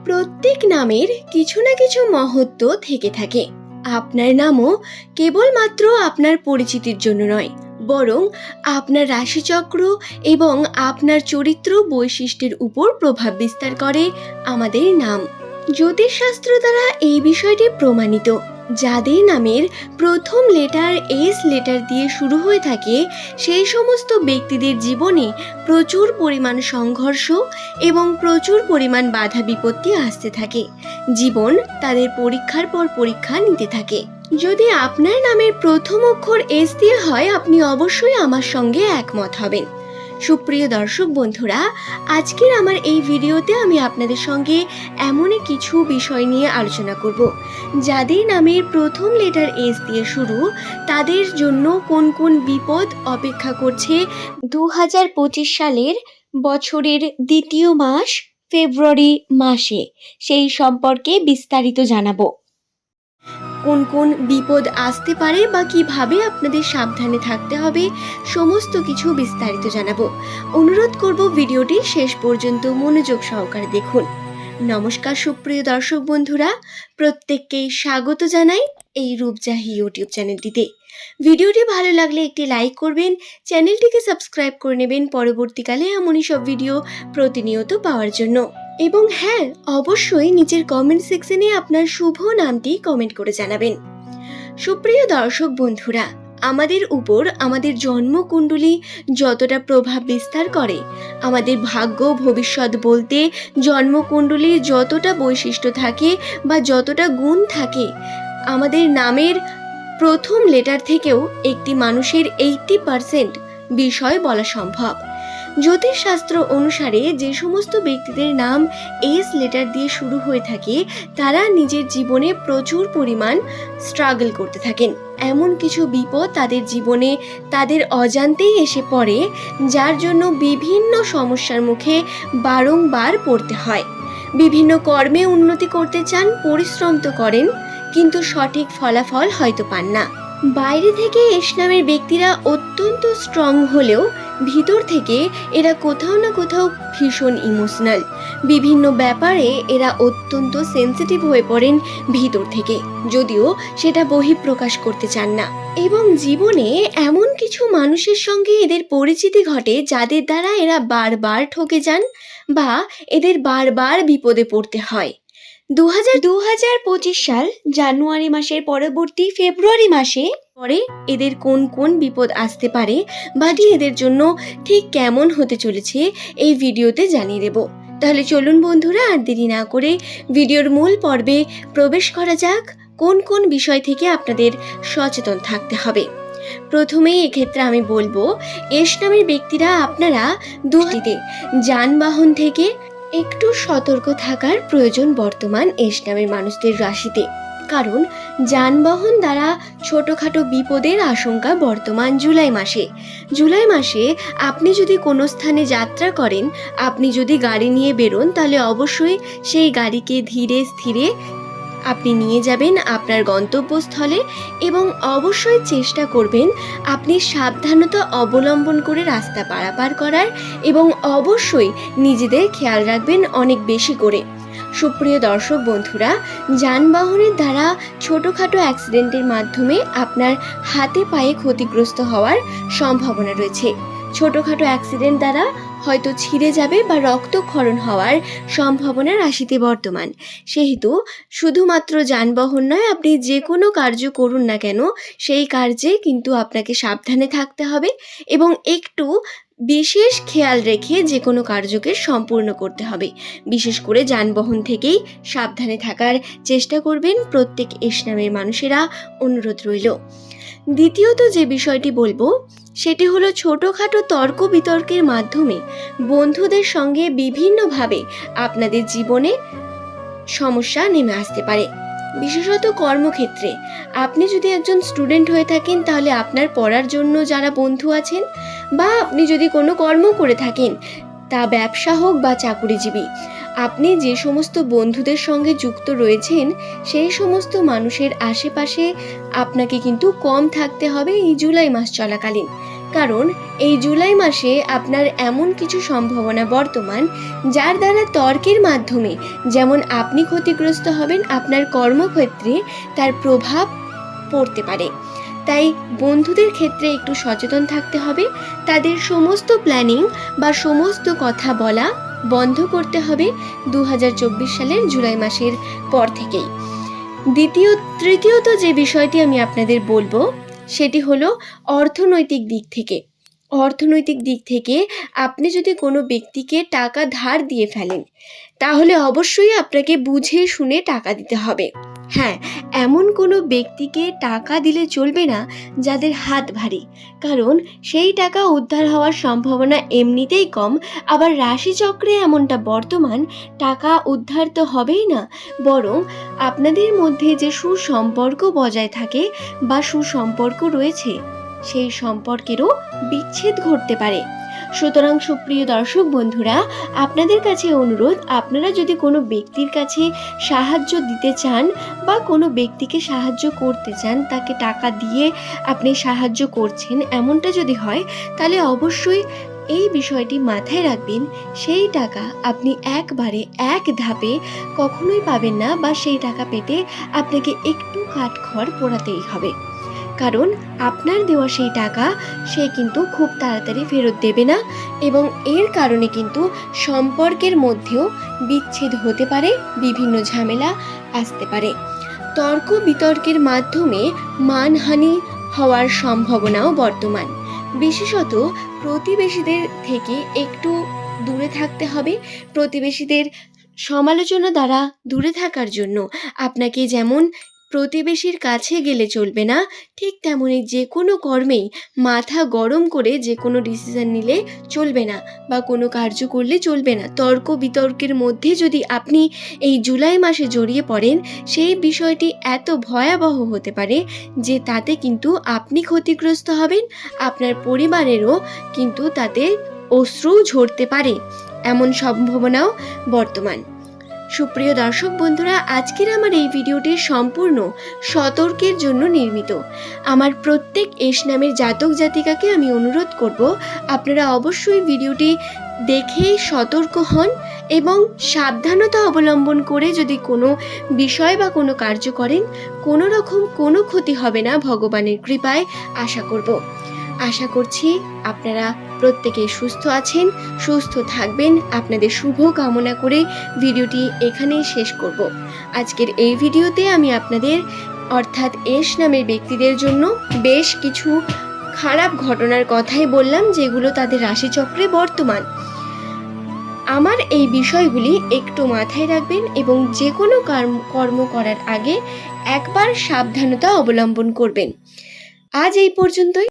প্রত্যেক নামের কিছু না কিছু মহত্ব থেকে থাকে। আপনার নামও কেবলমাত্র আপনার পরিচিতির জন্য নয়, বরং আপনার রাশিচক্র এবং আপনার চরিত্র বৈশিষ্ট্যের উপর প্রভাব বিস্তার করে আমাদের নাম। জ্যোতিষশাস্ত্র দ্বারা এই বিষয়টি প্রমাণিত। যাদের নামের প্রথম লেটার এস লেটার দিয়ে শুরু হয়ে থাকে সেই সমস্ত ব্যক্তিদের জীবনে প্রচুর পরিমাণ সংঘর্ষ এবং প্রচুর পরিমাণ বাধা বিপত্তি আসতে থাকে। জীবন তাদের পরীক্ষার পর পরীক্ষা নিতে থাকে। যদি আপনার নামের প্রথম অক্ষর এস দিয়ে হয়, আপনি অবশ্যই আমার সঙ্গে একমত হবেন। সুপ্রিয় দর্শক বন্ধুরা, আজকের আমার এই ভিডিওতে আমি আপনাদের সঙ্গে এমনই কিছু বিষয় নিয়ে আলোচনা করব যাদের নামের প্রথম লেটার এস দিয়ে শুরু, তাদের জন্য কোন কোন বিপদ অপেক্ষা করছে 2025 সালের বছরের দ্বিতীয় মাস ফেব্রুয়ারি মাসে, সেই সম্পর্কে বিস্তারিত জানাবো। কোন কোন বিপদ আসতে পারে বা কিভাবে আপনাদের সাবধানে থাকতে হবে, সমস্ত কিছু বিস্তারিত জানাবো। অনুরোধ করব ভিডিওটি শেষ পর্যন্ত মনোযোগ সহকারে দেখুন। নমস্কার সুপ্রিয় দর্শক বন্ধুরা, প্রত্যেককেই স্বাগত জানাই এই রূপজাহি ইউটিউব চ্যানেলটিতে। ভিডিওটি ভালো লাগলে একটি লাইক করবেন, চ্যানেলটিকে সাবস্ক্রাইব করে নেবেন পরবর্তীকালে এমনই সব ভিডিও প্রতিনিয়ত পাওয়ার জন্য। এবং হ্যাঁ, অবশ্যই নিচের কমেন্ট সেকশনে আপনার শুভ নামটি কমেন্ট করে জানাবেন। সুপ্রিয় দর্শক বন্ধুরা, আমাদের উপর আমাদের জন্মকুণ্ডলী যতটা প্রভাব বিস্তার করে, আমাদের ভাগ্য ভবিষ্যৎ বলতে জন্মকুণ্ডলীর যতটা বৈশিষ্ট্য থাকে বা যতটা গুণ থাকে, আমাদের নামের প্রথম লেটার থেকেও একটি মানুষের 80% বিষয় বলা সম্ভব। জ্যোতিষশাস্ত্র অনুসারে যে সমস্ত ব্যক্তিদের নাম এস লেটার দিয়ে শুরু হয়ে থাকে, তারা নিজের জীবনে প্রচুর পরিমাণ স্ট্রাগল করতে থাকেন। এমন কিছু বিপদ তাদের জীবনে তাদের অজান্তেই এসে পড়ে, যার জন্য বিভিন্ন সমস্যার মুখে বারংবার পড়তে হয়। বিভিন্ন কর্মে উন্নতি করতে চান, পরিশ্রম তো করেন, কিন্তু সঠিক ফলাফল হয়তো পান না। বাইরে থেকে এস নামের ব্যক্তিরা অত্যন্ত স্ট্রং হলেও ভিতর থেকে এরা কোথাও না কোথাও ভীষণ ইমোশনাল। বিভিন্ন ব্যাপারে এরা অত্যন্ত সেন্সিটিভ হয়ে পড়েন ভিতর থেকে, যদিও সেটা বহিঃপ্রকাশ করতে চান না। এবং জীবনে এমন কিছু মানুষের সঙ্গে এদের পরিচিতি ঘটে যাদের দ্বারা এরা বারবার ঠকে যান বা এদের বারবার বিপদে পড়তে হয়। 2025 সাল জানুয়ারি মাসের পরবর্তী ফেব্রুয়ারি মাসে পরে এদের কোন কোন বিপদ আসতে পারে বা এদের জন্য ঠিক কেমন হতে চলেছে এই ভিডিওতে জানিয়ে দেব। তাহলে চলুন বন্ধুরা, আর দেরি না করে ভিডিওর মূল পর্বে প্রবেশ করা যাক। কোন কোন বিষয় থেকে আপনাদের সচেতন থাকতে হবে। প্রথমেই এক্ষেত্রে আমি বলবো, এস নামের ব্যক্তিরা আপনারা যানবাহন থেকে একটু সতর্ক থাকার প্রয়োজন বর্তমান এস নামের মানুষদের রাশিতে। কারণ যানবাহন দ্বারা ছোটখাটো বিপদের আশঙ্কা বর্তমান জুলাই মাসে আপনি যদি কোনো স্থানে যাত্রা করেন, আপনি যদি গাড়ি নিয়ে বেরোন, তাহলে অবশ্যই সেই গাড়িকে ধীরে স্থিরে আপনি নিয়ে যাবেন আপনার গন্তব্যস্থলে এবং অবশ্যই চেষ্টা করবেন আপনি সাবধানতা অবলম্বন করে রাস্তা পারাপার করার, এবং অবশ্যই নিজেদের খেয়াল রাখবেন অনেক বেশি করে। সুপ্রিয় দর্শক বন্ধুরা, যানবাহনের দ্বারা ছোটোখাটো অ্যাক্সিডেন্টের মাধ্যমে আপনার হাতে পায়ে ক্ষতিগ্রস্ত হওয়ার সম্ভাবনা রয়েছে। ছোটোখাটো অ্যাক্সিডেন্ট দ্বারা হয়তো ছিঁড়ে যাবে বা রক্তক্ষরণ হওয়ার সম্ভাবনা রাশিতে বর্তমান। সেহেতু শুধুমাত্র যানবাহন নয়, আপনি যে কোনো কার্য করুন না কেন, সেই কার্যে কিন্তু আপনাকে সাবধানে থাকতে হবে এবং একটু বিশেষ খেয়াল রেখে যে কোনো কার্যকে সম্পূর্ণ করতে হবে। বিশেষ করে যানবাহন থেকেই সাবধানে থাকার চেষ্টা করবেন প্রত্যেক এস নামের মানুষেরা, অনুরোধ রইল। দ্বিতীয়ত যে বিষয়টি বলবো সেটি হলো, ছোটোখাটো তর্ক বিতর্কের মাধ্যমে বন্ধুদের সঙ্গে বিভিন্নভাবে আপনাদের জীবনে সমস্যা নেমে আসতে পারে। বিশেষত কর্মক্ষেত্রে আপনি যদি একজন স্টুডেন্ট হয়ে থাকেন, তাহলে আপনার পড়ার জন্য যারা বন্ধু আছেন, বা আপনি যদি কোনো কর্ম করে থাকেন, তা ব্যবসা হোক বা চাকুরিজীবী, আপনি যে সমস্ত বন্ধুদের সঙ্গে যুক্ত রয়েছেন সেই সমস্ত মানুষের আশেপাশে আপনাকে কিন্তু কম থাকতে হবে এই জুলাই মাস চলাকালীন। কারণ এই জুলাই মাসে আপনার এমন কিছু সম্ভাবনা বর্তমান যার দ্বারা তর্কের মাধ্যমে যেমন আপনি ক্ষতিগ্রস্ত হবেন, আপনার কর্মক্ষেত্রে তার প্রভাব পড়তে পারে। তাই বন্ধুদের ক্ষেত্রে একটু সচেতন থাকতে হবে। তাদের সমস্ত প্ল্যানিং বা সমস্ত কথা বলা বন্ধ করতে হবে 2024 সালের জুলাই মাসের পর থেকেই। তৃতীয়ত যে বিষয়টি আমি আপনাদের বলবো সেটি হলো অর্থনৈতিক দিক থেকে। অর্থনৈতিক দিক থেকে আপনি যদি কোনো ব্যক্তিকে টাকা ধার দিয়ে ফেলেন তাহলে অবশ্যই আপনাকে বুঝে শুনে টাকা দিতে হবে। হ্যাঁ, এমন কোনো ব্যক্তিকে টাকা দিলে চলবে না যাদের হাত ভারী, কারণ সেই টাকা উদ্ধার হওয়ার সম্ভাবনা এমনিতেই কম। আবার রাশিচক্রে এমনটা বর্তমান, টাকা উদ্ধার তো হবেই না, বরং আপনাদের মধ্যে যে সুসম্পর্ক বজায় থাকে বা সুসম্পর্ক রয়েছে সেই সম্পর্কেরও বিচ্ছেদ ঘটতে পারে। সুতরাং সুপ্রিয় দর্শক বন্ধুরা, আপনাদের কাছে অনুরোধ, আপনারা যদি কোনো ব্যক্তির কাছে সাহায্য দিতে চান বা কোনো ব্যক্তিকে সাহায্য করতে চান, তাকে টাকা দিয়ে আপনি সাহায্য করছেন, এমনটা যদি হয় তাহলে অবশ্যই এই বিষয়টি মাথায় রাখবেন, সেই টাকা আপনি একবারে এক ধাপে কখনোই পাবেন না, বা সেই টাকা পেতে আপনাকে একটু কাঠখড় পোড়াতেই হবে। কারণ আপনার দেওয়া সেই টাকা সে কিন্তু খুব তাড়াতাড়ি ফেরত দেবে না, এবং এর কারণে কিন্তু সম্পর্কের মধ্যেও বিচ্ছেদ হতে পারে, বিভিন্ন ঝামেলা আসতে পারে। তর্ক বিতর্কের মাধ্যমে মানহানি হওয়ার সম্ভাবনাও বর্তমান। বিশেষত প্রতিবেশীদের থেকে একটু দূরে থাকতে হবে। প্রতিবেশীদের সমালোচনা দ্বারা দূরে থাকার জন্য আপনাকে যেমন প্রতিবেশীর কাছে গেলে চলবে না, ঠিক তেমনই যে কোনো কর্মেই মাথা গরম করে যে কোনো ডিসিশন নিলে চলবে না, বা কোনো কার্য করলে চলবে না। তর্ক বিতর্কের মধ্যে যদি আপনি এই জুলাই মাসে জড়িয়ে পড়েন, সেই বিষয়টি এত ভয়াবহ হতে পারে যে তাতে কিন্তু আপনি ক্ষতিগ্রস্ত হবেন, আপনার পরিবারেরও কিন্তু তাতে অশ্রু ঝরতে পারে, এমন সম্ভাবনাও বর্তমান। সুপ্রিয় দর্শক বন্ধুরা, আজকের আমার এই ভিডিওটি সম্পূর্ণ সতর্কের জন্য নির্মিত। আমার প্রত্যেক এস নামের জাতক জাতিকাকে আমি অনুরোধ করব, আপনারা অবশ্যই ভিডিওটি দেখে সতর্ক হন এবং সাবধানতা অবলম্বন করে যদি কোনো বিষয় বা কোনো কার্য করেন, কোনো রকম কোনো ক্ষতি হবে না ভগবানের কৃপায় আশা করছি আপনারা প্রত্যেকে সুস্থ আছেন, সুস্থ থাকবেন। আপনাদের শুভ কামনা করে ভিডিওটি এখানেই শেষ করব। আজকের এই ভিডিওতে আমি আপনাদের অর্থাৎ এস নামের ব্যক্তিদের জন্য বেশ কিছু খারাপ ঘটনার কথাই বললাম, যেগুলো তাদের রাশিচক্রে বর্তমান। আমার এই বিষয়গুলি একটু মাথায় রাখবেন এবং যে কোনো কর্ম করার আগে একবার সাবধানতা অবলম্বন করবেন। আজ এই পর্যন্তই।